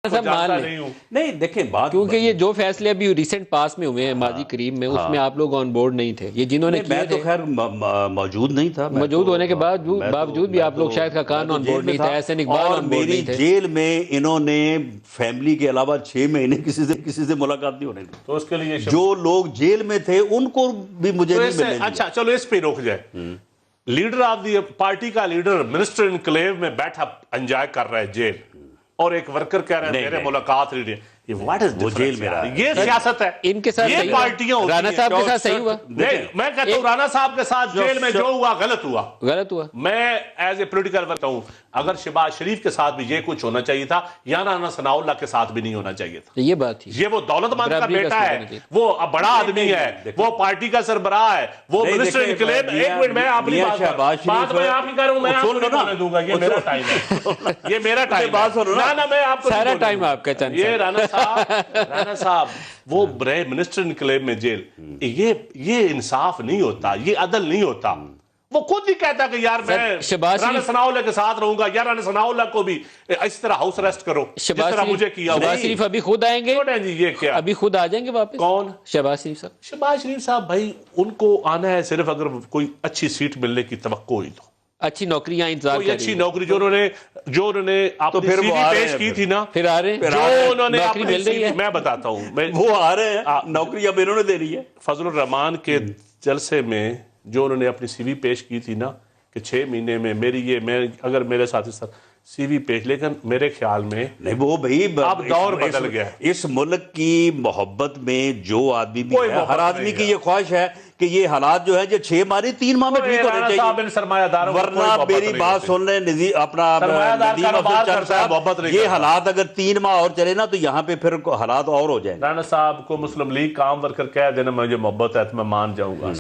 نہیں دیکھیں بات، کیونکہ یہ جو فیصلے ابھی ریسنٹ پاس میں ہوئے ہیں ماضی قریب میں، اس میں آپ لوگ آن بورڈ نہیں تھے، یہ جنہوں نے میں تو خیر موجود نہیں تھا، موجود ہونے کے باوجود بھی آپ لوگ شاید خاقان آن بورڈ نہیں تھے، احسن اقبال آن بورڈ نہیں تھے. جیل میں انہوں نے فیملی کے علاوہ 6 مہینے کسی سے ملاقات نہیں ہونے دی. تو اس کے لیے جو لوگ جیل میں تھے ان کو بھی مجھے نہیں ملنے دیا. اچھا چلو اس پہ روک جائے. لیڈر آف دی پارٹی کا لیڈر منسٹر انکلیو میں بیٹھا انجوائے کر رہا ہے جیل، اور ایک ورکر کہہ رہا ہے میرے ملاقات نہیں. وہ جیل میں رہا ہے. یہ سیاست ہے. ان کے ساتھ یہ پارٹیاں ہوتی ہیں. رانا صاحب کے ساتھ صحیح ہوا. میں کہتا ہوں رانا صاحب کے ساتھ جیل میں جو ہوا غلط ہوا. میں ایز اے پولیٹیکل ورکر ہوں، اگر شہباز شریف کے ساتھ بھی یہ کچھ ہونا چاہیے تھا یا رانا ثناء اللہ کے ساتھ بھی نہیں ہونا چاہیے تھا. یہ بات تھی. یہ وہ دولت مند کا بیٹا ہے، وہ بڑا آدمی ہے، وہ پارٹی کا سربراہ ہے، وہ منسٹر انکلیو. ایک منٹ میں اپنی میں آپ ہی کر رہا ہوں، میں آپ کو نہیں دوں گا. یہ میرا ٹائم ہے، یہ میرا ٹائم ہے. نا میں آپ کو سارا ٹائم آپ کا چند. یہ رانا صاحب وہ رہے منسٹر انکلیو میں جیل. یہ انصاف نہیں ہوتا، یہ عدل نہیں ہوتا. وہ خود ہی کہتا کہ یار میں رانا ثناء اللہ کے ساتھ رہوں گا، یا رانا ثناء اللہ کو بھی اس طرح ہاؤس اریسٹ کرو جس طرح مجھے کیا. شہباز شریف ابھی خود آئیں گے، یہ کیا ابھی خود آ جائیں گے واپس. کون؟ شہباز شریف صاحب. شہباز شریف صاحب بھائی ان کو آنا ہے صرف اگر کوئی اچھی سیٹ ملنے کی توقع ہوئی تو، اچھی نوکریاں انتظار کوئی اچھی نوکری جو انہوں نے اپنی سی وی پیش کی تھی نا، پھر آ رہے ہیں جو انہوں نے نوکری مل رہی ہے. میں بتاتا ہوں، وہ آ رہے ہیں، نوکری اب انہوں نے دے رہی ہے. فضل الرحمان کے جلسے میں جو انہوں نے اپنی سی وی پیش کی تھی نا کہ 6 مہینے میں میں اگر میرے ساتھی سی وی پیش، لیکن میرے خیال میں نہیں وہ بھائی اب دور بدل گیا ہے. اس ملک کی محبت میں جو آدمی بھی ہے، ہر آدمی کی یہ خواہش ہے کہ یہ حالات جو ہے جو 6 ماہ 3 ماہ میں ٹھیک ہونے چاہیے. ورنہ میری بات سن لیں اپنا ندیم افضل صاحب، یہ حالات اگر 3 ماہ اور چلے نا تو یہاں پہ پھر حالات اور ہو جائیں. رانا صاحب کو مسلم لیگ کا عام ورکر کہہ دینا مجھے محبت ہے تو میں مان جاؤں گا.